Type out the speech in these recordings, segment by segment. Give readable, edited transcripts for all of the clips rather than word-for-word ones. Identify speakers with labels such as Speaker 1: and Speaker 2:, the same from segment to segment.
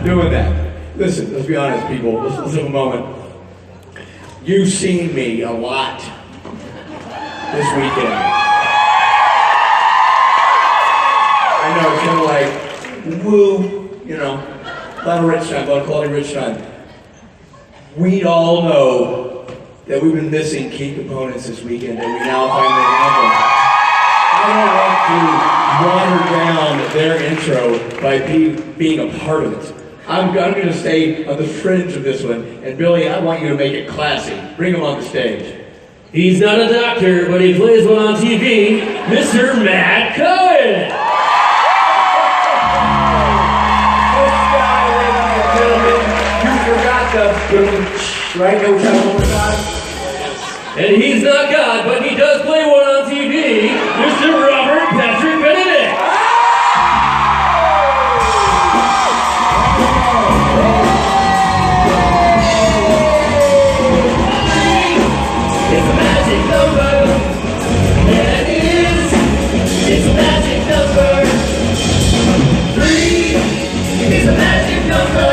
Speaker 1: not doing that. Listen, let's be honest, people. Let's have a moment. You've seen me a lot this weekend. I know, it's kind of like, woo, you know, a lot of rich time, a lot of quality rich time. We all know that we've been missing key components this weekend, and we now finally have them. I don't want to water down their intro by being a part of it. I'm going to stay on the fringe of this one, and Billy, I want you to make it classy. Bring him on the stage.
Speaker 2: He's not a doctor, but he plays one on TV, Mr. Matt Cohen!
Speaker 1: Right? No trouble with God.
Speaker 2: And he's not God, but he does play one on TV, Mr. Robert Patrick Benedict. It's a magic number. Yeah, it is. It's a magic number. 3 is a magic number.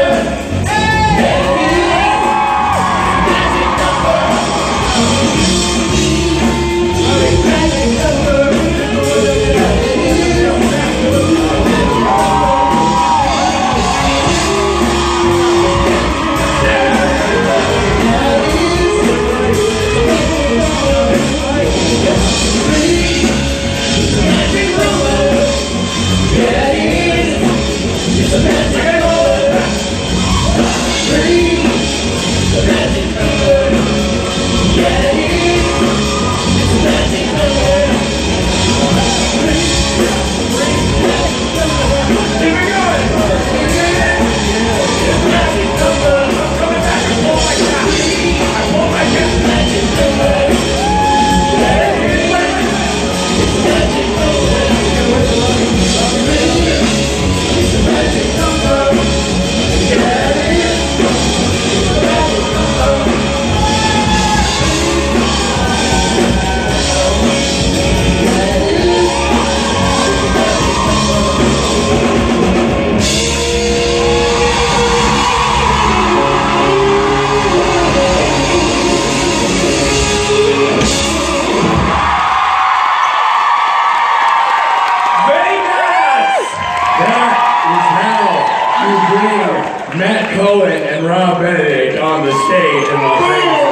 Speaker 1: Matt Cohen and Rob Benedict on the stage in Las Vegas.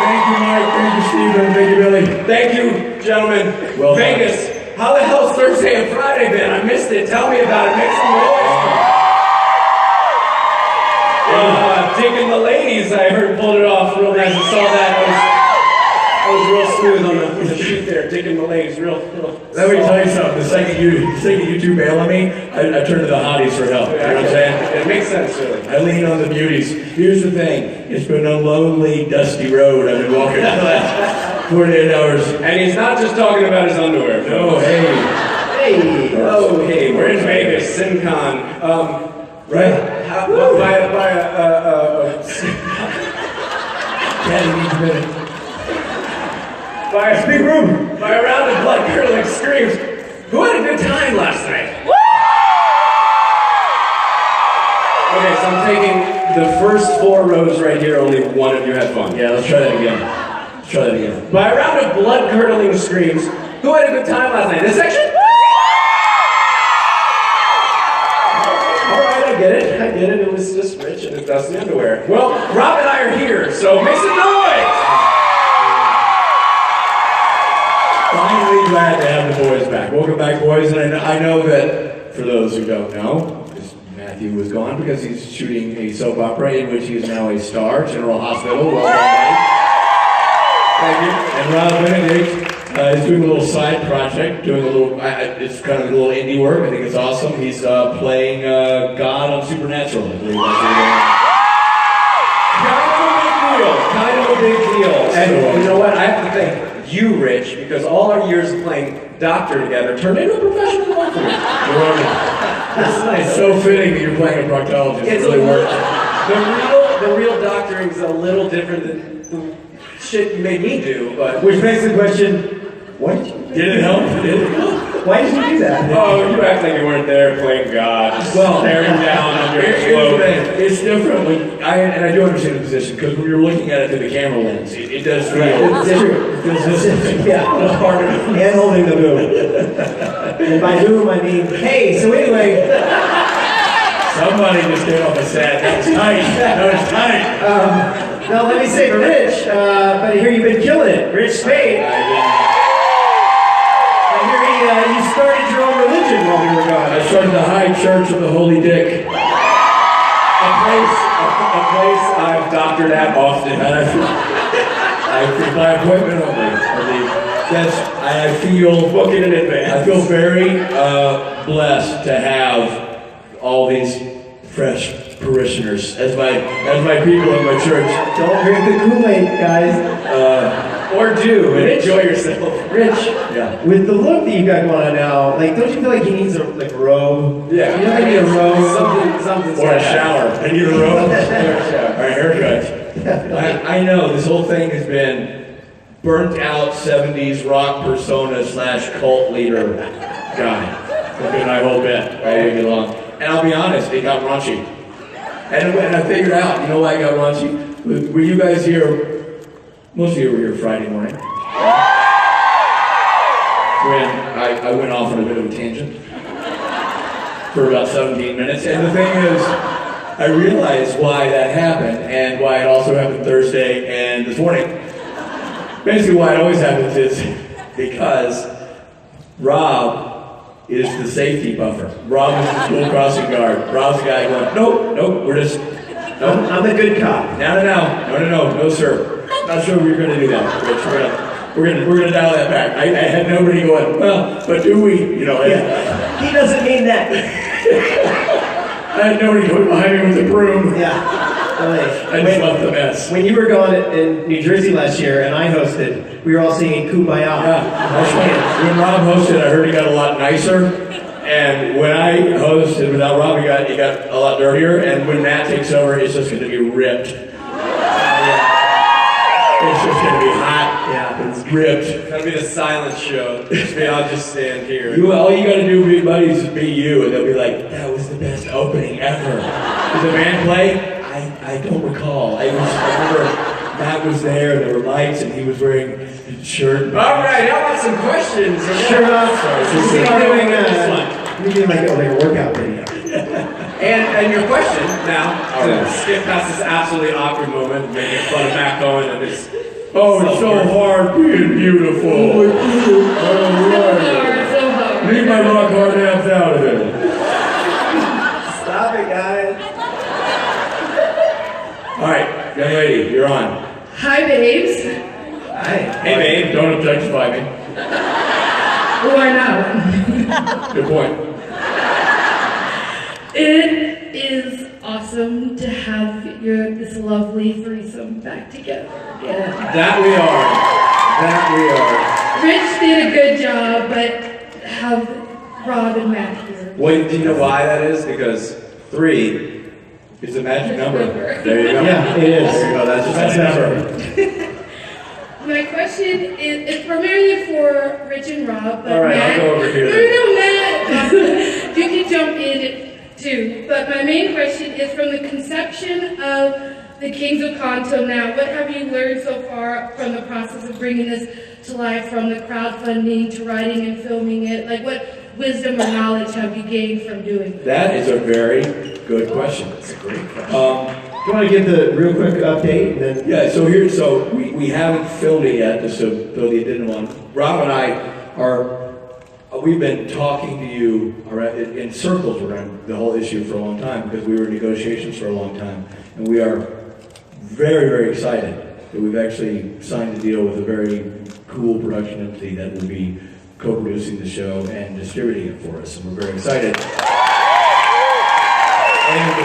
Speaker 1: Thank you, Mark. Thank you, Stephen. Thank you, Billy.
Speaker 3: Thank you, gentlemen.
Speaker 1: Well,
Speaker 3: Vegas, how the hell's Thursday and Friday been? I missed it. Tell me about it. Make some noise. Digging the ladies, I heard, pulled it off real nice. I saw that. I was real smooth on the shoot there, digging the ladies, real.
Speaker 1: Let me tell you something. The second you two bail on me, I turn to the hotties for help. You know what I'm saying?
Speaker 3: It makes sense, really.
Speaker 1: I lean on the beauties. Here's the thing. It's been a lonely, dusty road I've been walking for the last 48 hours.
Speaker 3: And he's not just talking about his underwear.
Speaker 1: No, hey.
Speaker 3: Hey. Oh, hey. We're in Vegas, SimCon.
Speaker 1: Right? Daddy needs a minute.
Speaker 3: By a big room. By a round of blood-curdling screams. Who had a good time last night? Okay, so I'm taking the first 4 rows right here. Only one of you had fun.
Speaker 1: Yeah, let's try that again.
Speaker 3: By a round of blood-curdling screams, who had a good time last night? This section? All right, I get it. It was just rich and dusty underwear. Well, Rob and I are here, so make some noise!
Speaker 1: Finally glad to have the boys back. Welcome back, boys. And I know that, for those who don't know, Matthew was gone because he's shooting a soap opera in which he is now a star, General Hospital. Welcome back. Thank you. And Rob Benedict is doing a little side project, it's kind of a little indie work. I think it's awesome. He's playing God on Supernatural. I believe that's
Speaker 3: Kind of a big deal. And you know what? I have to thank you, Rich, because all our years of playing doctor together turned into a professional doctor.
Speaker 1: That's nice. It's so fitting that you're playing a proctologist. It really works.
Speaker 3: The real doctoring is a little different than the shit you made me do, but
Speaker 1: which makes the question: what did you do? Did it help?
Speaker 4: Why did you do that?
Speaker 3: Oh, you act like you weren't there playing God, just staring down on your
Speaker 1: Here's the
Speaker 3: float.
Speaker 1: thing, it's different when I do understand the position because when you're looking at it through the camera lens, it does feel
Speaker 4: It's true.
Speaker 1: it feels distant.
Speaker 4: Yeah.
Speaker 1: It's harder.
Speaker 4: And holding the boom. And by boom, I mean, hey, so anyway,
Speaker 1: Somebody just came off a set. That was tight. That was tight.
Speaker 4: now let me say for Rich, but I hear you've been killing it. Rich Spade. I hear you started your own religion while we were gone.
Speaker 1: I started the High Church of the Holy Dick.
Speaker 3: A place I've doctored at often.
Speaker 1: My appointment only. Yes, I feel
Speaker 3: Booking in advance.
Speaker 1: I feel very blessed to have all these fresh parishioners as my people in my church.
Speaker 4: Don't drink the Kool-Aid, guys.
Speaker 3: Or do and enjoy yourself.
Speaker 4: Rich,
Speaker 1: Yeah.
Speaker 4: with the look that you got going on now, like, don't you feel like he needs a robe?
Speaker 3: Yeah.
Speaker 4: You know, I need a robe.
Speaker 3: Something's
Speaker 1: Or a
Speaker 3: gotta happen.
Speaker 1: shower. I need a robe.
Speaker 3: Or a shower.
Speaker 1: Or a haircut. I know this whole thing has been burnt out 70s rock persona / cult leader guy. It's been my whole bit all week long. And I'll be honest, it got raunchy. And I figured out, you know why I got raunchy? Were you guys here? Most of you were here Friday morning. When I went off on a bit of a tangent for about 17 minutes. And the thing is, I realized why that happened and why it also happened Thursday and this morning. Basically why it always happens is because Rob is the safety buffer. Rob is the school crossing guard. Rob's the guy going, nope, we're just, nope.
Speaker 4: I'm the good cop.
Speaker 1: No, sir. Not sure we're going to do that, Rich. We're gonna dial that back. I had nobody going, well, but do we? You know,
Speaker 4: Yeah. He doesn't mean that.
Speaker 1: I had nobody going behind me with a broom.
Speaker 4: Yeah.
Speaker 1: I just left the mess.
Speaker 4: When you were gone in New Jersey last year and I hosted, we were all singing Kumbaya.
Speaker 1: Yeah, when Rob hosted, I heard he got a lot nicer. And when I hosted without Rob, he got a lot dirtier. And when Matt takes over, it's just going to be ripped. It's just going to be hot.
Speaker 4: Yeah.
Speaker 1: It's ripped.
Speaker 3: That'll be the silent show. I'll just stand here.
Speaker 1: All you got to do, big buddies, is be you, and they'll be like, "That was the best opening ever." Did the band play? I don't recall. I remember Matt was there. There were lights, and he was wearing a shirt.
Speaker 3: All right, how about some questions?
Speaker 4: Sure. We're doing like a workout video.
Speaker 3: And your question now, to skip past this absolutely awkward moment, making fun of Matt Cohen and his.
Speaker 1: Oh, it's so hard being beautiful. Oh, right. Leave my rock hard abs out of it.
Speaker 4: Stop it, guys.
Speaker 1: All right, young lady, you're on.
Speaker 5: Hi, babes.
Speaker 4: Hi.
Speaker 3: Hey, babe.
Speaker 1: Don't objectify me.
Speaker 5: Why not?
Speaker 1: Good point.
Speaker 5: It is awesome to have this lovely threesome back together again.
Speaker 1: That we are.
Speaker 5: Rich did a good job, but have Rob and Matt here.
Speaker 3: Well, do you know why that is? Because 3
Speaker 1: It's a magic number.
Speaker 3: There you go.
Speaker 4: Yeah, it is.
Speaker 3: There you go. That's just a number.
Speaker 5: My question is primarily for Rich and Rob, but
Speaker 3: All right,
Speaker 5: Matt,
Speaker 3: I'll go over here
Speaker 5: No, Matt, you can jump in too. But my main question is from the conception of the Kings of Con till now. What have you learned so far from the process of bringing this to life, from the crowdfunding to writing and filming it? Like, what wisdom or knowledge have you gained from doing this?
Speaker 1: That is a very good question. It's a great question.
Speaker 4: Do you want to give the real quick update? And then
Speaker 1: Yeah, we haven't filmed it yet, just to throw the addendum on. Rob and I we've been talking to you in circles around the whole issue for a long time because we were in negotiations for a long time. And we are very, very excited that we've actually signed a deal with a very cool production entity that will be co-producing the show and distributing it for us. And we're very excited. And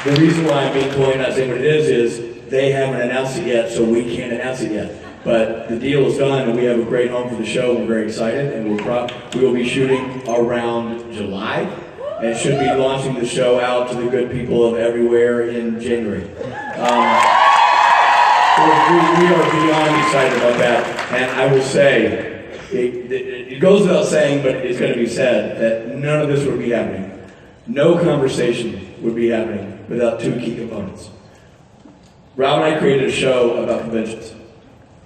Speaker 1: the reason why I'm being coy and not saying what it is they haven't announced it yet, so we can't announce it yet. But the deal is done, and we have a great home for the show. We're very excited, and we will be shooting around July, and should be launching the show out to the good people of everywhere in January. We are beyond excited about that, and I will say, it goes without saying, but it's going to be said, that none of this would be happening. No conversation would be happening without two key components. Rob and I created a show about conventions,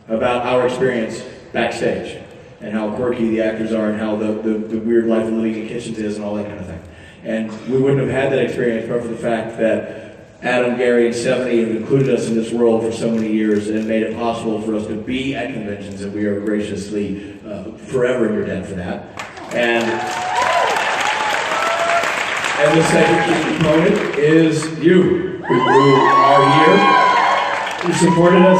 Speaker 1: about our experience backstage, and how quirky the actors are, and how the weird life of living in kitchens is, and all that kind of thing. And we wouldn't have had that experience but for the fact that Adam, Gary, and Stephanie have included us in this world for so many years and made it possible for us to be at conventions, and we are graciously forever in your debt for that. And the second key component is you, who are here. Who supported us?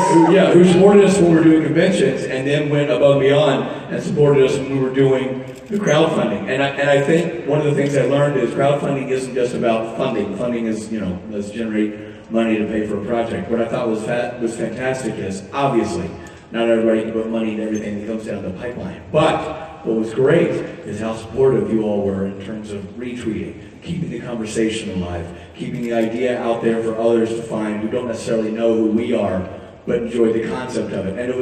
Speaker 1: Who supported us when we were doing conventions, and then went above and beyond and supported us when we were doing the crowdfunding. And I think one of the things I learned is crowdfunding isn't just about funding. Funding is, let's generate money to pay for a project. What I thought was fantastic is, obviously, not everybody can put money into everything that comes down the pipeline. But what was great is how supportive you all were in terms of retweeting, keeping the conversation alive, keeping the idea out there for others to find who don't necessarily know who we are, but enjoy the concept of it. And that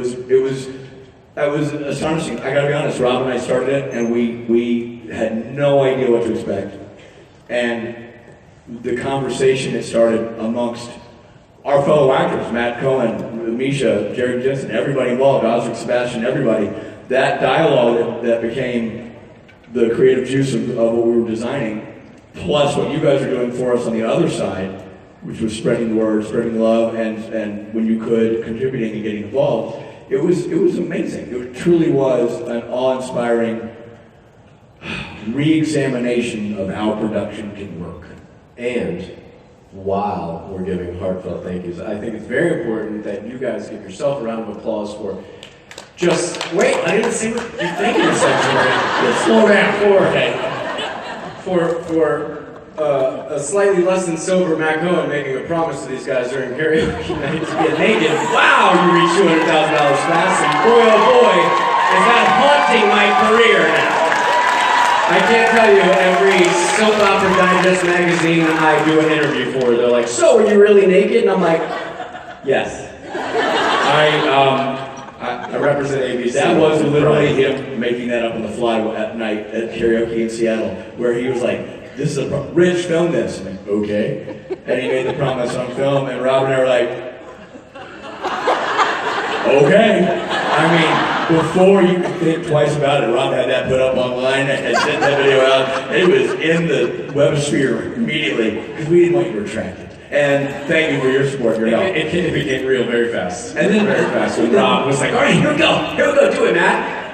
Speaker 1: was astonishing. I gotta be honest, Rob and I started it, and we had no idea what to expect. And the conversation that started amongst our fellow actors, Matt Cohen, Misha, Jerry Jensen, everybody involved, Osric, Sebastian, everybody, that dialogue that became the creative juice of what we were designing, plus what you guys are doing for us on the other side, which was spreading the word, spreading love, and when you could, contributing and getting involved. It was amazing. It truly was an awe-inspiring re-examination of how production can work.
Speaker 6: And while we're giving heartfelt thank yous, I think it's very important that you guys give yourself a round of applause for wait, I didn't say what you're thanking yourself for. Slow down, for a slightly less than sober Matt Cohen making a promise to these guys during karaoke night to get naked. Wow, you reached $200,000 fast, and boy oh boy, is that haunting my career now. I can't tell you, every soap opera digest magazine I do an interview for, they're like, so are you really naked? And I'm like, yes. I represent ABC.
Speaker 1: That was literally him making that up on the fly at night at karaoke in Seattle, where he was like, this is Rich, film this. I'm like, okay. And he made the promise on film, and Rob and I were like, okay. I mean, before you could think twice about it, Rob had that put up online and sent that video out. It was in the web sphere immediately, because we didn't want you to retract it. And thank you for your support, your help.
Speaker 6: It became real very fast.
Speaker 1: And then
Speaker 6: very fast when Rob was like, all right, here we go, do it, Matt.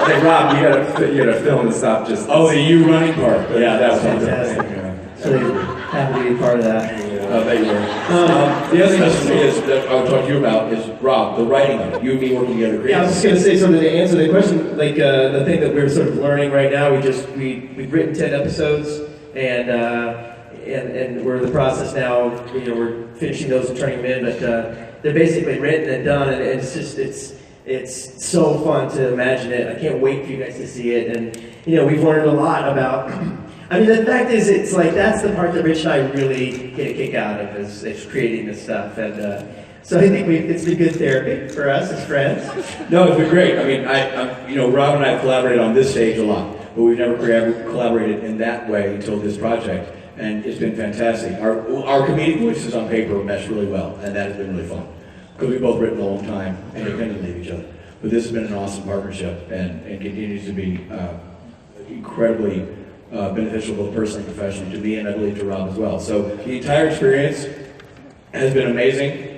Speaker 6: Hey, Rob, you gotta film and stop just.
Speaker 1: Oh, the you running part.
Speaker 4: Yeah, that was fantastic. So happy to be part of that.
Speaker 1: Thank you. The other thing is that I would talk to you about is Rob, the writing of it. You and me working together. Creatively.
Speaker 4: Yeah, I was just gonna say, sort of to answer the question, like the thing that we're sort of learning right now. We've written 10 episodes, and we're in the process now. We're finishing those and turning them in, but they're basically written and done, and it's so fun to imagine it. I can't wait for you guys to see it, and we've learned a lot about. I mean, the fact is, it's like that's the part that Rich and I really get a kick out of is creating this stuff, and so I think it's been good therapy for us as friends.
Speaker 1: No, it's been great. I mean, Rob and I have collaborated on this stage a lot, but we've never collaborated in that way until this project, and it's been fantastic. Our comedic voices on paper mesh really well, and that has been really fun because we've both written a long time independently of each other. But this has been an awesome partnership, and continues to be incredibly beneficial both personally and professionally to me, and I believe to Rob as well. So the entire experience has been amazing.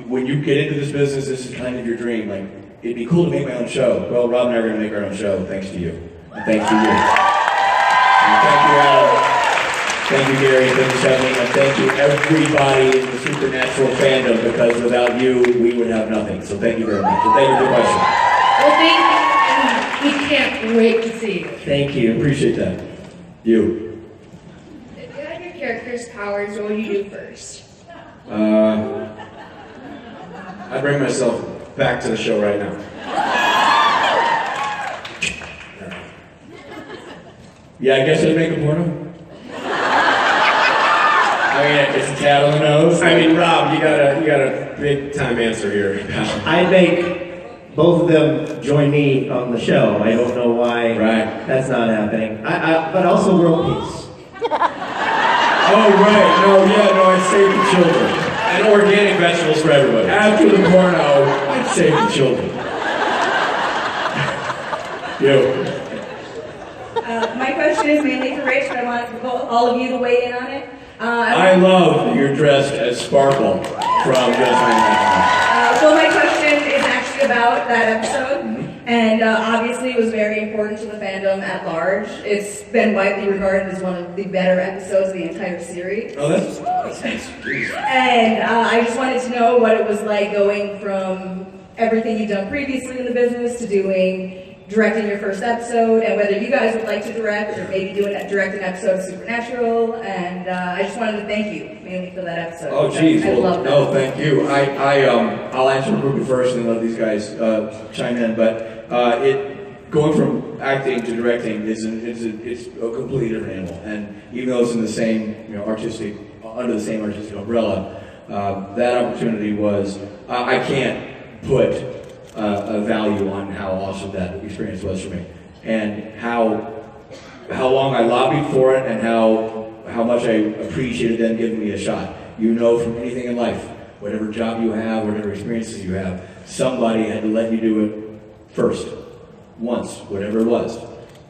Speaker 1: When you get into this business, this is kind of your dream. Like, it'd be cool to make my own show. Well, Rob and I are going to make our own show, thanks to you. And thanks to you. And thank you, Adam. Thank you, Gary. Thank you, Stephanie. And thank you, everybody in the Supernatural fandom, because without you, we would have nothing. So thank you very much. And thank you for the question.
Speaker 5: Well, thank you. We can't wait to see you.
Speaker 4: Thank you.
Speaker 1: Appreciate that. You.
Speaker 7: If you had your character's powers, what would you do first?
Speaker 6: I bring myself back to the show right now.
Speaker 1: Yeah, I guess I'd make a porno. I mean, it's a tat on the nose.
Speaker 6: I mean, Rob, you got a big time answer here.
Speaker 4: I'd make both of them join me on the show. I don't know why that's not happening. But also world peace.
Speaker 1: Oh, right. No, I saved the children.
Speaker 6: And organic vegetables for everybody.
Speaker 1: After the porno, I'd save the children. You.
Speaker 8: My question is mainly for Rich, but I want all of you to weigh in on it.
Speaker 1: I love that you're dressed as Sparkle from Just
Speaker 8: Well, my question is actually about that episode, and obviously it was very important to the fandom at large. It's been widely regarded as one of the better episodes of the entire series.
Speaker 1: Oh, that's nice.
Speaker 8: And I just wanted to know what it was like going from everything you've done previously in the business to directing your first episode, and whether you guys would like to direct or maybe direct an episode of Supernatural. And I just wanted to thank you mainly for that episode.
Speaker 1: Oh, geez.
Speaker 8: I love that.
Speaker 1: No, thank you. I'll answer Ruben first and let these guys chime in. But going from acting to directing it's a completely different animal. And even though it's in the same under the same artistic umbrella, that opportunity was I can't put a value on how awesome that experience was for me, and how long I lobbied for it, and how much I appreciated them giving me a shot. You know, from anything in life, whatever job you have, whatever experiences you have, somebody had to let you do it first, once, whatever it was,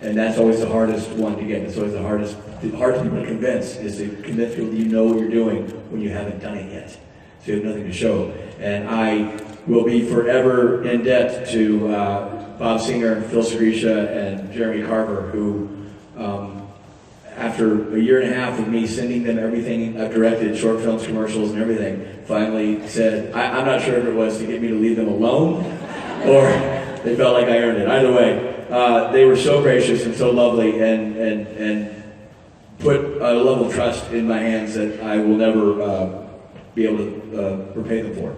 Speaker 1: and that's always the hardest one to get. It's always the hardest people to convince, is to convince people that you know what you're doing when you haven't done it yet, so you have nothing to show. And I will be forever in debt to Bob Singer, Phil Segrisha, and Jeremy Carver, who, after a year and a half of me sending them everything I've directed, short films, commercials, and everything, finally said, I'm not sure if it was to get me to leave them alone, or they felt like I earned it. Either way, they were so gracious and so lovely, and put a level of trust in my hands that I will never be able to repay them for.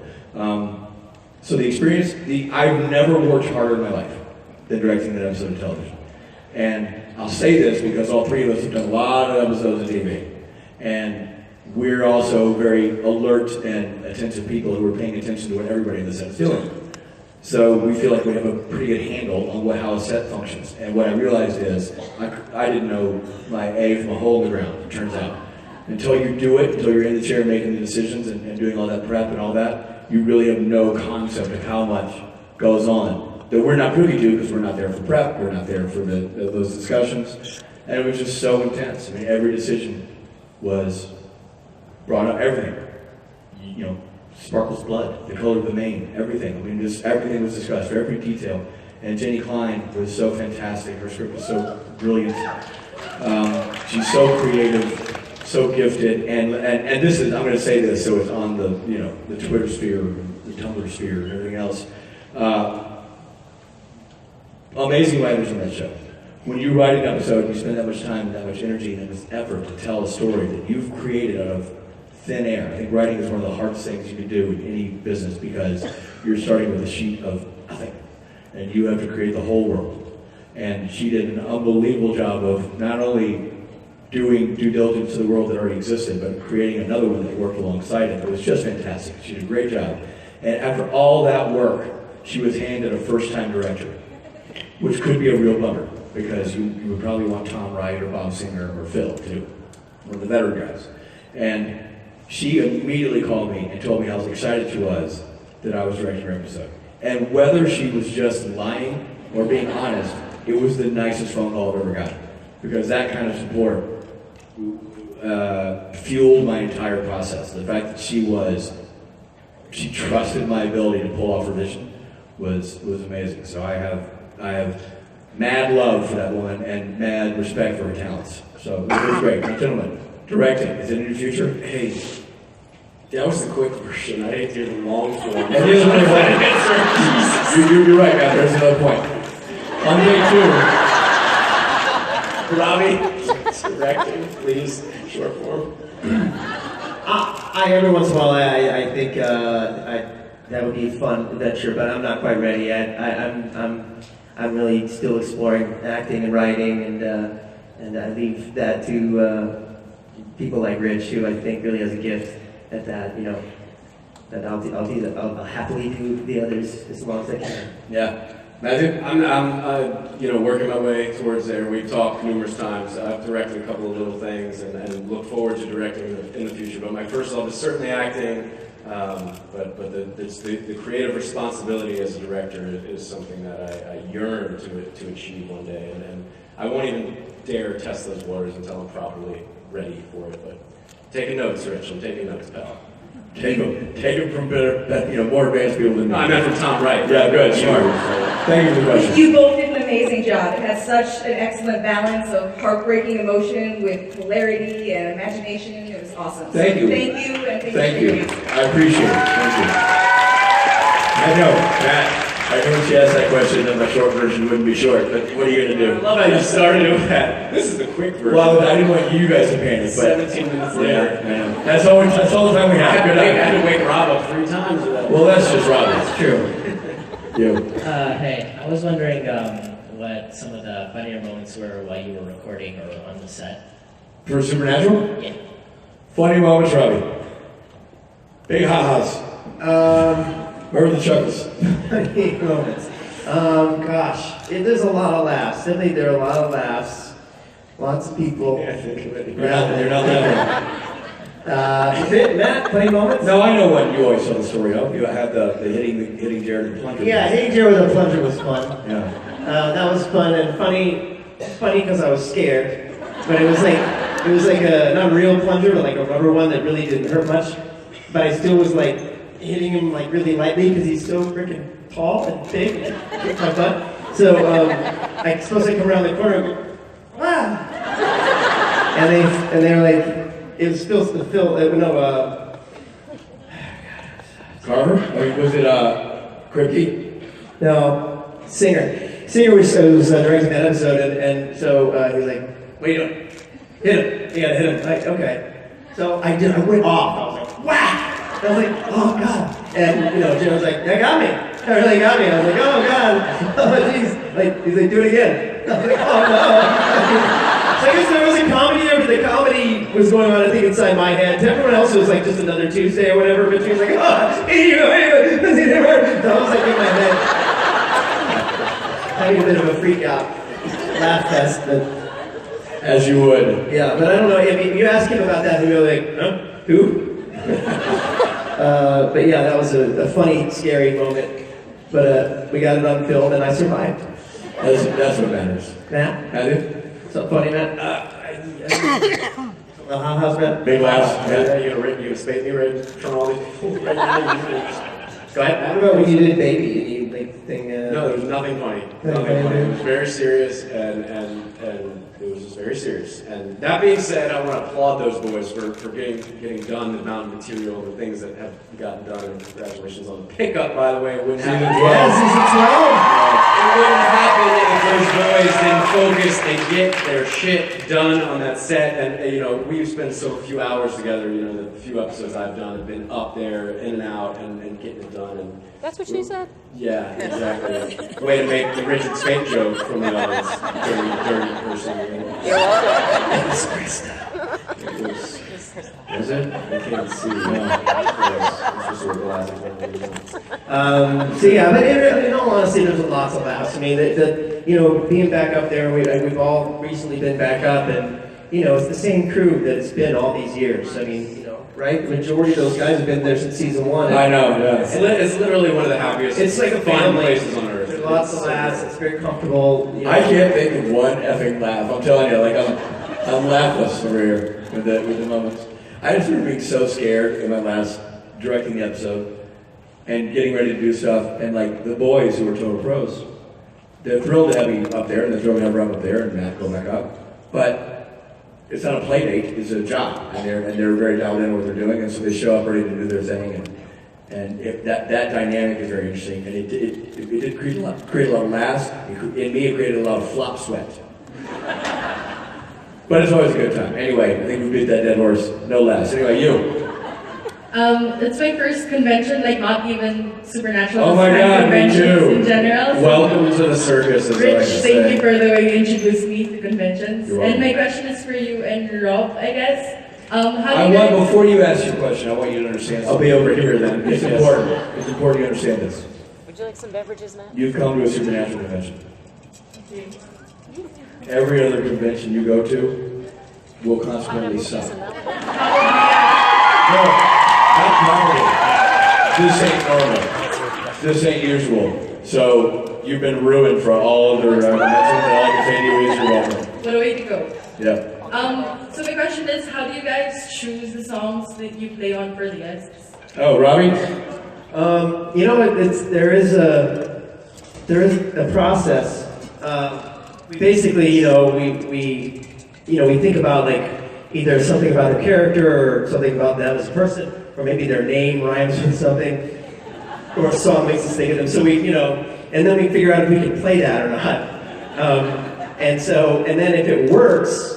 Speaker 1: So the experience, I've never worked harder in my life than directing that episode of television. And I'll say this because all three of us have done a lot of episodes of TV. And we're also very alert and attentive people who are paying attention to what everybody in the set is doing. So we feel like we have a pretty good handle on how a set functions. And what I realized is, I didn't know my A from a hole in the ground, it turns out. Until you do it, until you're in the chair making the decisions and doing all that prep and all that, you really have no concept of how much goes on that we're not privy to because we're not there for prep, we're not there for those discussions. And it was just so intense. I mean, every decision was brought up, everything. You know, Sparkle's blood, the color of the mane, everything. I mean, just everything was discussed, every detail. And Jenny Klein was so fantastic. Her script was so brilliant. She's so creative, so gifted, and this is, I'm going to say this so it's on the the Twitter sphere, the Tumblr sphere, and everything else. Amazing writers on that show. When you write an episode, you spend that much time, that much energy, and that much effort to tell a story that you've created out of thin air. I think writing is one of the hardest things you can do in any business because you're starting with a sheet of nothing, and you have to create the whole world. And she did an unbelievable job of not only doing due diligence to the world that already existed, but creating another one that worked alongside it. It was just fantastic. She did a great job. And after all that work, she was handed a first-time director, which could be a real bummer, because you would probably want Tom Wright or Bob Singer or Phil too, one of the veteran guys. And she immediately called me and told me how excited she was that I was directing her episode. And whether she was just lying or being honest, it was the nicest phone call I've ever gotten, because that kind of support fueled my entire process. The fact that she trusted my ability to pull off her vision was amazing. So I have mad love for that woman and mad respect for her talents. So it was great. Now, gentlemen, directing, is it in your future?
Speaker 6: Hey, that was the quick version. I didn't hear the long form.
Speaker 1: And here's another point. You're right, Matt. There's another point. On day 2,
Speaker 6: Robbie, directing, please, short form.
Speaker 4: Every once in a while, I think that would be a fun venture, but I'm not quite ready yet. I'm really still exploring acting and writing, and I leave that to people like Rich, who I think really has a gift at that. that I'll happily do the others as long as I can.
Speaker 6: Yeah. Matthew? I'm working my way towards there. We've talked numerous times. I've directed a couple of little things and look forward to directing in the future. But my first love is certainly acting. But the creative responsibility as a director is something that I yearn to achieve one day. And I won't even dare test those waters until I'm properly ready for it. But taking notes, Rich. I'm taking notes, pal.
Speaker 1: Take them from more advanced people than me.
Speaker 6: No, I meant from Tom Wright.
Speaker 1: Yeah, good, smart. Thank you for the question.
Speaker 8: You both did an amazing job. It had such an excellent balance of heartbreaking emotion with hilarity and imagination. It was awesome.
Speaker 1: Thank you.
Speaker 8: Thank you, and
Speaker 1: Thank you. I appreciate it. Thank you. I know, Matt. I knew when she asked that question that my short version wouldn't be short, but what are you going to do?
Speaker 6: I love how you started with that. This is the quick version.
Speaker 1: Well, I didn't want you guys to panic, but
Speaker 6: 17 minutes later.
Speaker 1: Yeah. That's all the time we have.
Speaker 6: I had to wake Rob up 3 times.
Speaker 1: Well, that's just Rob. It's true. You.
Speaker 9: Hey, I was wondering what some of the funnier moments were while you were recording or on the set.
Speaker 1: For Supernatural?
Speaker 9: Yeah.
Speaker 1: Funny moments, Robbie. Big ha-has. Where were the chuckles?
Speaker 4: Funny moments. Gosh, there's a lot of laughs. Definitely there are a lot of laughs. Lots of people.
Speaker 1: You're not laughing.
Speaker 4: Matt, funny moments?
Speaker 1: No, I know what you always tell the story of. You had the hitting Jared and plunger.
Speaker 4: Yeah, hitting Jared with a plunger was fun.
Speaker 1: Yeah.
Speaker 4: That was fun and funny because I was scared. But it was like a not a real plunger, but like a rubber one that really didn't hurt much. But I still was like hitting him like really lightly because he's so freaking tall and big and kicked my butt. So I suppose I come around the corner and go, ah! And they were like, it was
Speaker 1: Carver? Or was it Kripke?
Speaker 4: No, Singer was directing that episode, and so he was like, "What are you doing? Hit him! You gotta hit him!" Like, okay. So I did. I went off. I was like, "Whack!" I was like, "Oh God!" And Jim was like, "That got me. That really got me." I was like, "Oh God! Oh jeez!" Like he's like, "Do it again." I was like, "Oh no!" So I guess there was a comedy there, but the comedy was going on, I think, inside my head. To everyone else, it was like just another Tuesday or whatever, but she was like, oh, hey, that was like in my head. Having a bit of a freak out laugh fest, but...
Speaker 1: As you would.
Speaker 4: Yeah, but I don't know, if you ask him about that, he'll be like, huh? Who? But yeah, that was a funny, scary moment. But we got it on film, and I survived.
Speaker 1: That's what matters.
Speaker 4: Matt?
Speaker 1: Have
Speaker 4: What's up, funny man? How's that?
Speaker 1: Big laughs.
Speaker 6: Yeah, you gonna spade me right from all these. Go ahead.
Speaker 4: What about when you did Baby and you like thing?
Speaker 6: No, there was nothing funny. Nothing funny. It was very serious, and it was just very serious. And that being said, I want to applaud those boys for getting done the amount of material and the things that have gotten done. And congratulations on the pickup, by the way. It wouldn't happen. It wouldn't happen if those boys didn't focus and get their shit done on that set. And we've spent so few hours together. The few episodes I've done have been up there, in and out, and getting it done. And
Speaker 10: that's what she said?
Speaker 6: Yeah, exactly. Way to make the Richard Spade joke from the audience. Dirty person.
Speaker 10: You're welcome.
Speaker 6: Was it? I can't see. No. It's just sort of glasses.
Speaker 4: So yeah, but in all honesty, there's lots of laughs. I mean, being back up there, we've all recently been back up, and it's the same crew that it's been all these years. I mean, right? The majority of those guys have been there since season 1.
Speaker 1: I know, yeah.
Speaker 6: It's literally one of the happiest,
Speaker 4: it's like a
Speaker 6: fun
Speaker 4: family.
Speaker 6: places on earth.
Speaker 4: There's lots of laughs. It's very comfortable.
Speaker 1: I can't think of one effing laugh. I'm telling you, like I'm laughless over here with the moments. I just remember being so scared in my last directing the episode and getting ready to do stuff, and like the boys who were total pros, they're thrilled to have me up there, and they're thrilled to have Rob up there and Matt go back up. But it's not a play date; it's a job, and they're very dialed in what they're doing, and so they show up ready to do their thing, and if that dynamic is very interesting, and it did create a lot of laughs. In me, it created a lot of flop sweat. But it's always a good time. Anyway, I think we beat that dead horse. No laughs. Anyway, you.
Speaker 5: It's my first convention, like not even Supernatural.
Speaker 1: Oh my God, me too.
Speaker 5: In general.
Speaker 1: Welcome to the circus.
Speaker 5: Rich, thank you for the way you introduced me to conventions.
Speaker 1: You're
Speaker 5: And
Speaker 1: welcome.
Speaker 5: my question is for you and Rob, I guess.
Speaker 8: How do you guys...
Speaker 1: Before you ask your question, I want you to understand something.
Speaker 6: I'll be over here then.
Speaker 1: It's important. It's important you understand this.
Speaker 10: Would you like some beverages, Matt?
Speaker 1: You've come to a supernatural convention. Every other convention you go to will consequently suck. No, not probably. This ain't normal. This ain't usual. So you've been ruined for all other conventions, and all I can say to you is you're welcome.
Speaker 8: What a way to go.
Speaker 1: Yeah.
Speaker 8: So the question is, how do you guys choose the songs that you play on for the guests?
Speaker 1: Oh, Robbie?
Speaker 4: You know, there is a process. We basically, we think about like either something about the character or something about them as a person, or maybe their name rhymes with something, or a song makes us think of them. So and then we figure out if we can play that or not. And then if it works,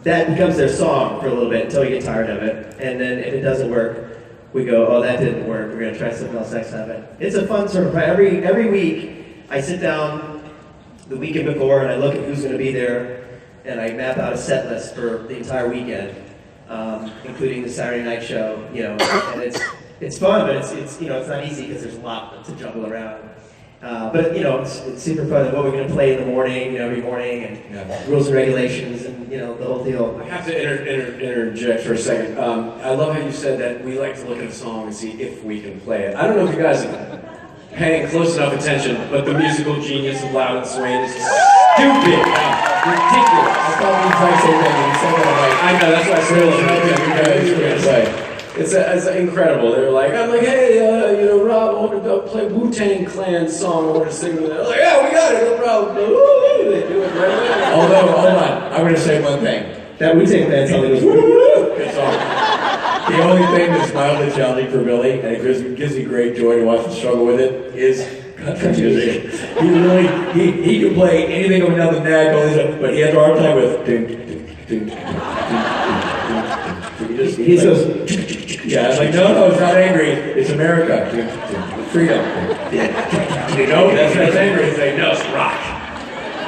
Speaker 4: that becomes their song for a little bit until we get tired of it. And then if it doesn't work, we go, oh, that didn't work. We're gonna try something else next time. It's a fun sort of every week. I sit down the weekend before and I look at who's gonna be there, and I map out a set list for the entire weekend, including the Saturday night show. And it's fun, but it's not easy because there's a lot to juggle around. But it's super fun. And what we're going to play in the morning, every morning, and rules and regulations, and the whole deal.
Speaker 6: I have to interject for a second. I love how you said that we like to look at a song and see if we can play it. I don't know if you guys are paying close enough attention, but the musical genius of Loud and Swain is stupid, ridiculous.
Speaker 1: I thought we tried so many. You said that
Speaker 6: I know, that's why I said
Speaker 1: you guys play.
Speaker 6: It's incredible. They were like, I'm like, hey, Rob, I want to play Wu-Tang Clan song. I want to sing with it. I was like, yeah, we got it, no problem. They do it right away.
Speaker 1: Although, hold on, I'm going to say one thing.
Speaker 4: That Wu-Tang Clan song goes, woo!
Speaker 1: Good song. The only thing that's mildly challenging for Billy, and it gives me great joy to watch him struggle with it, is country music. He can play anything going down the neck, all these stuff, but he has a hard time with he goes, yeah, it's like, no, it's not angry, it's America. Freedom. That's angry. It's like, no, it's rock.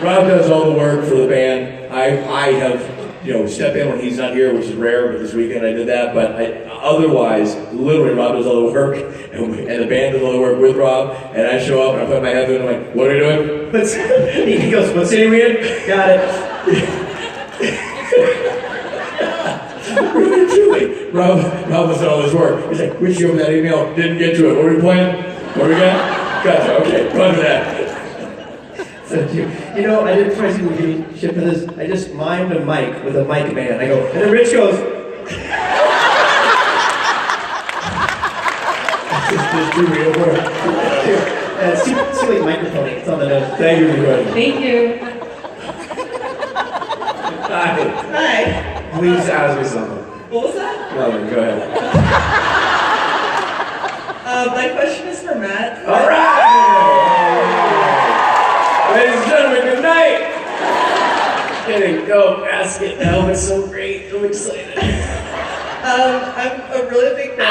Speaker 1: Rob does all the work for the band. I have, step in when he's not here, which is rare, but this weekend I did that. But otherwise, literally, Rob does all the work, and the band does all the work with Rob, and I show up, and I put my headphones and I'm like, what are we doing?
Speaker 4: He goes, what city are we in? Got it.
Speaker 1: Really, truly. Rob was doing all this work. He's like, which you open that email? Didn't get to it. What are we playing? What we got? Gotcha, okay, run to that.
Speaker 4: So, I didn't try to give me shit for this. I just mimed a mic with a mic man. I go, and then Rich goes.
Speaker 1: Just do real work.
Speaker 4: It's like microphoning. It's on the nose.
Speaker 1: Thank you for the question.
Speaker 8: Thank you.
Speaker 6: Hi. Please ask me something.
Speaker 8: What was that?
Speaker 6: No, go ahead.
Speaker 8: My question is for Matt.
Speaker 6: All right! Ladies and gentlemen, good night! Kidding, go ask it now. It's so great. I'm excited.
Speaker 8: I'm a really big fan.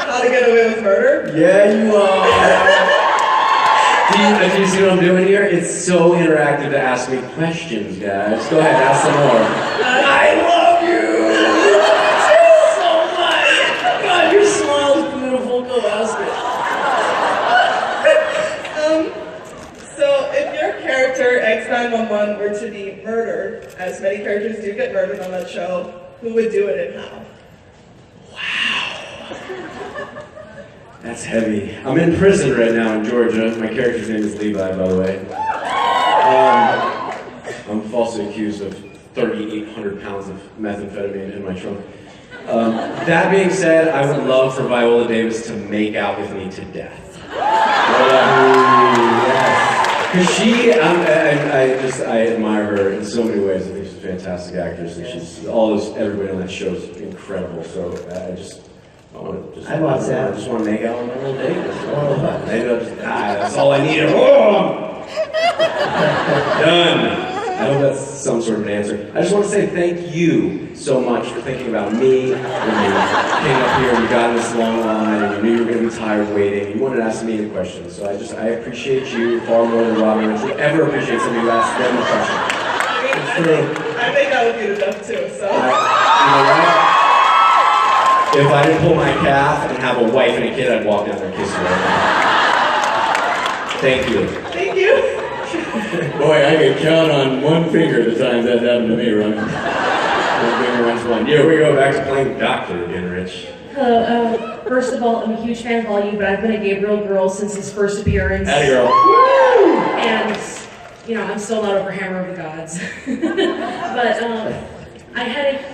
Speaker 8: How to Get Away with Murder?
Speaker 6: Yeah, you are. Do you see what I'm doing here? It's so interactive to ask me questions, guys. Go ahead, ask some more. I love you! So much! God, your smile is beautiful. Go ask it.
Speaker 8: So if your character X911 were to be murdered, as many characters do get murdered on that show, who would do it and how?
Speaker 6: That's heavy. I'm in prison right now in Georgia. My character's name is Levi, by the way. I'm falsely accused of 3,800 pounds of methamphetamine in my trunk. That being said, I would love for Viola Davis to make out with me to death. Because I admire her in so many ways. I think she's a fantastic actress, and everybody on that show is incredible. So I just want to make out on my little date. Maybe I'll just die. That's all I need. Done. I hope that's some sort of an answer. I just want to say thank you so much for thinking about me when you came up here and you got in this long line and you knew you were going to be tired waiting. You wanted to ask me a question. So I appreciate you far more than Robin Rich would ever appreciate somebody who asked them a question.
Speaker 8: I
Speaker 11: I think that would be enough too, so.
Speaker 1: You know what? If I didn't pull my calf and have a wife and a kid, I'd walk down there and kiss you right now. Thank you.
Speaker 11: Thank you.
Speaker 1: Boy, I could count on one finger the times that happened to me, right? One finger runs one. Here we go, back to playing doctor again, Rich.
Speaker 12: Hello. First of all, I'm a huge fan of all you, but I've been a Gabriel girl since his first appearance.
Speaker 1: Atta girl.
Speaker 12: Woo! And, you know, I'm still not over Hammer of the Gods. But I had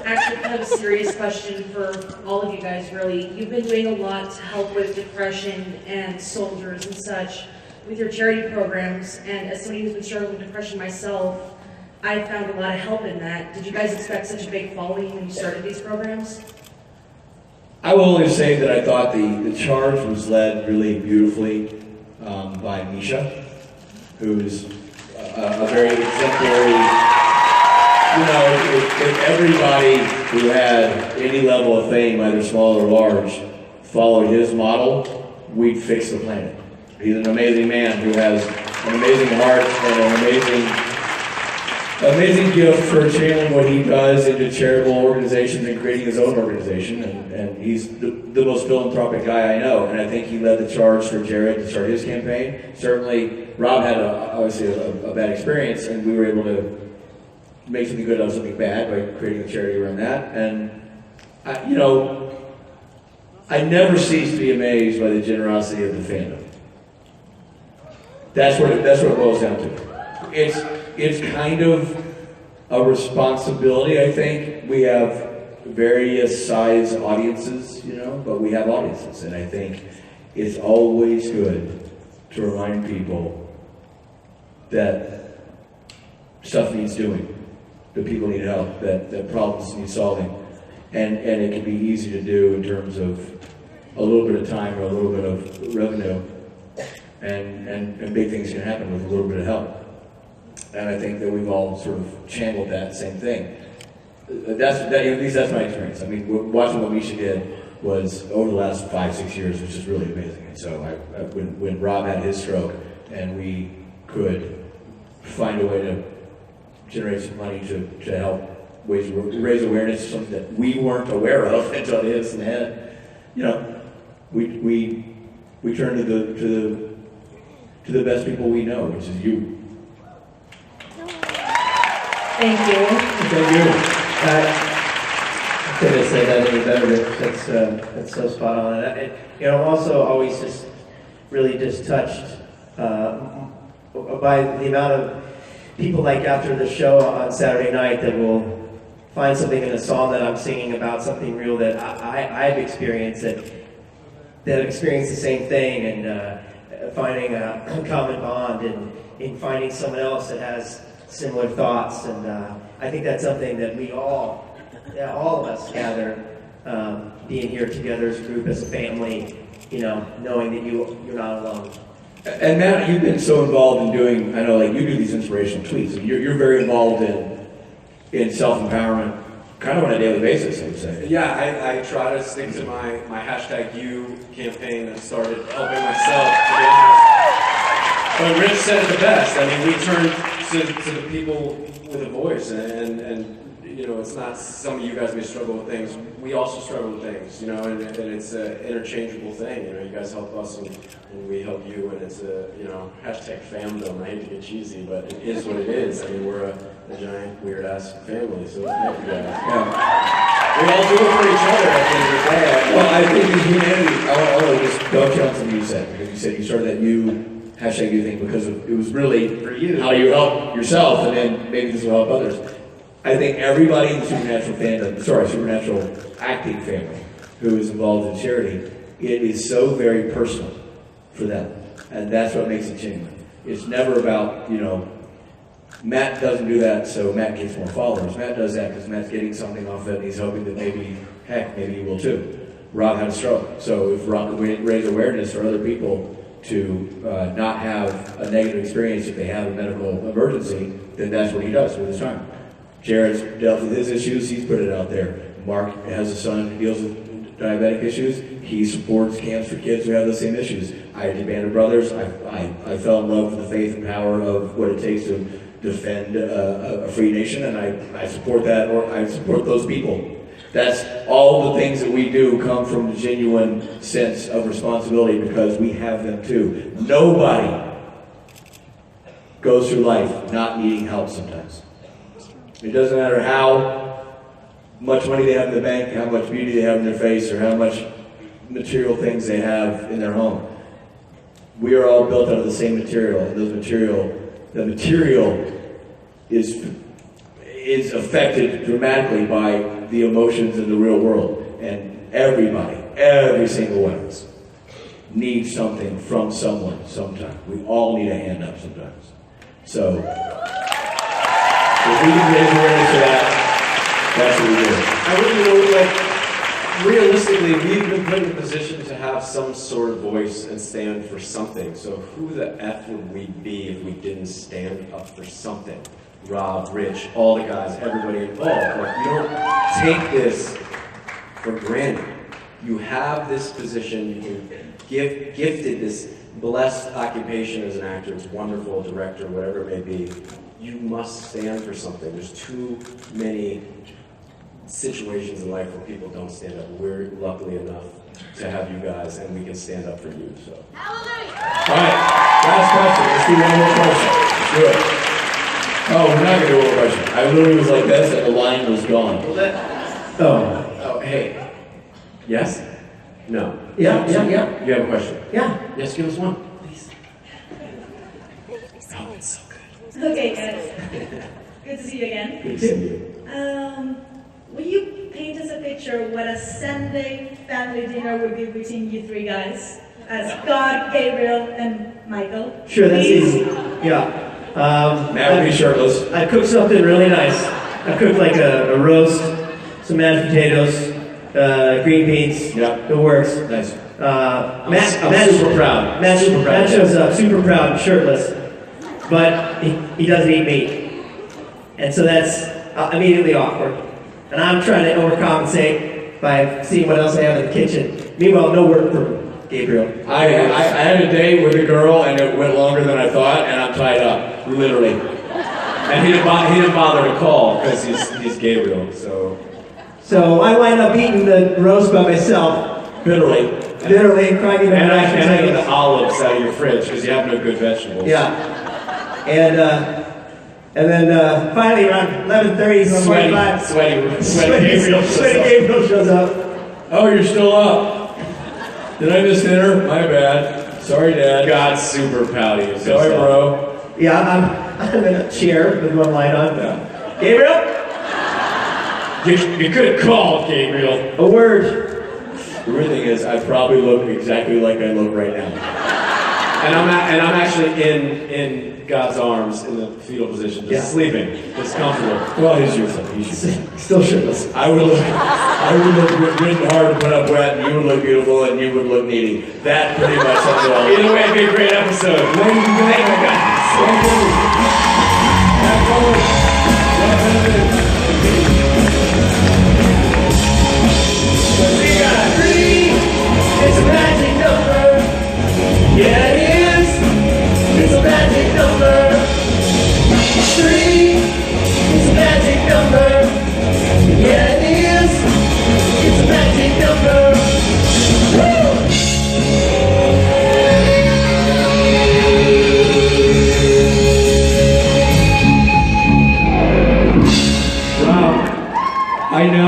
Speaker 12: actually kind of a serious question for all of you guys, really. You've been doing a lot to help with depression and soldiers and such with your charity programs, and as somebody who's been struggling with depression myself, I found a lot of help in that. Did you guys expect such a big following when you started these programs?
Speaker 1: I will only say that I thought the charge was led really beautifully by Misha, who's a very exemplary, you know, if everybody who had any level of fame, either small or large, followed his model, we'd fix the planet. He's an amazing man who has an amazing heart and an amazing gift for channeling what he does into charitable organizations and creating his own organization. And he's the most philanthropic guy I know. And I think he led the charge for Jared to start his campaign. Certainly, Rob had obviously a bad experience, and we were able to make something good out of something bad by creating a charity around that. And I never cease to be amazed by the generosity of the fandom. That's what it boils down to. It's kind of a responsibility, I think. We have various size audiences, you know, but we have audiences, and I think it's always good to remind people that stuff needs doing, that people need help, that problems need solving, and it can be easy to do in terms of a little bit of time or a little bit of revenue. And big things can happen with a little bit of help. And I think that we've all sort of channeled that same thing. At least that's my experience. I mean, watching what Misha did was, over the last 5-6 years, was just really amazing. And so when Rob had his stroke and we could find a way to generate some money to help raise awareness of something that we weren't aware of until his and head, you know, we turn to the best people we know, which is you.
Speaker 12: Thank you.
Speaker 4: Thank you. I couldn't have said that any better, Rich. That's so spot on. And I'm also always just really just touched by the amount of people like after the show on Saturday night that will find something in a song that I'm singing about, something real that I've experienced, that experience the same thing, and finding a common bond and in finding someone else that has similar thoughts. And I think that's something that we all of us gather, being here together as a group, as a family, you know, knowing that you're not alone.
Speaker 1: And Matt, you've been so involved in doing, I know, like, you do these inspirational tweets, and you're very involved in self-empowerment, kind of on a daily basis, I would say.
Speaker 6: Yeah, I try to stick to my #You campaign that started helping myself to be honest. But Rich said it the best. I mean, we turn to the people with a voice, and you know, it's not some of you guys may struggle with things. We also struggle with things, you know, and it's an interchangeable thing. You know, you guys help us and we help you, and it's a, you know, #famdom. I hate to get cheesy, but it is what it is. I mean, we're a giant weird ass family, so thank you guys. Yeah. We all do it for each other at the end of the day.
Speaker 1: Well, I think in humanity, I want to just dovetail on something you said, because you said you started that you thing because it was really
Speaker 6: for you.
Speaker 1: How you help yourself, and then maybe this will help others. I think everybody in the supernatural acting family who is involved in charity, it is so very personal for them. And that's what makes it genuine. It's never about, you know, Matt doesn't do that so Matt gets more followers. Matt does that because Matt's getting something off it and he's hoping that maybe he will too. Rob had a stroke. So if Rob could raise awareness for other people to not have a negative experience if they have a medical emergency, then that's what he does with his time. Jared's dealt with his issues, he's put it out there. Mark has a son who deals with diabetic issues. He supports camps for kids who have the same issues. I had a band of brothers. I fell in love with the faith and power of what it takes to defend a free nation, and I support that, or I support those people. That's all the things that we do come from a genuine sense of responsibility because we have them too. Nobody goes through life not needing help sometimes. It doesn't matter how much money they have in the bank, how much beauty they have in their face, or how much material things they have in their home. We are all built out of the same material, and the material is affected dramatically by the emotions in the real world. And everybody, every single one of us, needs something from someone sometime. We all need a hand up sometimes. So, if we can raise awareness to that, that's what we do.
Speaker 6: I really like, realistically, we've been put in a position to have some sort of voice and stand for something. So who the F would we be if we didn't stand up for something? Rob, Rich, all the guys, everybody involved. Like, you don't take this for granted. You have this position, you can gifted this blessed occupation as an actor, it's wonderful, director, whatever it may be. You must stand for something. There's too many situations in life where people don't stand up. We're lucky enough to have you guys, and we can stand up for you. So.
Speaker 1: All right, last question. Let's do one more question. Let's do it. Oh, we're not going to do one more question. I literally was like this, and the line was gone.
Speaker 6: Oh, hey. Yes? No.
Speaker 4: Yeah.
Speaker 6: You have a question?
Speaker 4: Yeah.
Speaker 6: Yes, give us one, please. Oh, it's so good.
Speaker 13: Okay, guys. Good to see you again.
Speaker 6: Good to see you.
Speaker 13: Will you paint us a picture of what a Sunday family dinner would be between you three guys? As God, Gabriel, and Michael?
Speaker 4: Sure, that's
Speaker 13: Please?
Speaker 4: easy. Yeah.
Speaker 1: Matt will be shirtless.
Speaker 4: I cooked something really nice. I cooked like a roast, some mashed potatoes, green beans.
Speaker 1: Yeah.
Speaker 4: It works.
Speaker 1: Nice.
Speaker 4: Matt
Speaker 6: super proud.
Speaker 4: Matt shows up super proud, shirtless, but he doesn't eat meat, and so that's immediately awkward. And I'm trying to overcompensate by seeing what else I have in the kitchen. Meanwhile, no work for Gabriel.
Speaker 1: I had a date with a girl, and it went longer than I thought, and I'm tied up, literally.
Speaker 6: And he didn't bother to call because he's Gabriel.
Speaker 4: So I wind up eating the roast by myself,
Speaker 1: Bitterly.
Speaker 4: crying
Speaker 6: And I get the olives out of your fridge because you have no good vegetables.
Speaker 4: Yeah. And then finally around 11:30, sweaty Gabriel shows up.
Speaker 1: Oh, you're still up. Did I miss dinner? My bad. Sorry, Dad.
Speaker 6: God's super proud of you.
Speaker 1: Sorry, bro.
Speaker 4: Yeah, I'm in a chair with one light on.
Speaker 1: Yeah.
Speaker 4: Gabriel?
Speaker 6: You could have called, Gabriel.
Speaker 4: A word.
Speaker 1: The weird thing is, I probably look exactly like I look right now.
Speaker 6: And I'm actually in God's arms in the fetal position, just sleeping, just comfortable.
Speaker 1: Well, he's
Speaker 4: still shirtless.
Speaker 1: I would look written hard to put up wet, and you would look beautiful, and you would look needy. That pretty much sums it all.
Speaker 6: Either way, it'd be a great episode.
Speaker 1: Thank you,
Speaker 2: It's a magic number. Yeah, it is. It's a magic number. 3 is a magic number. Yeah, it is. It's a magic number. Woo!
Speaker 1: Wow. I know.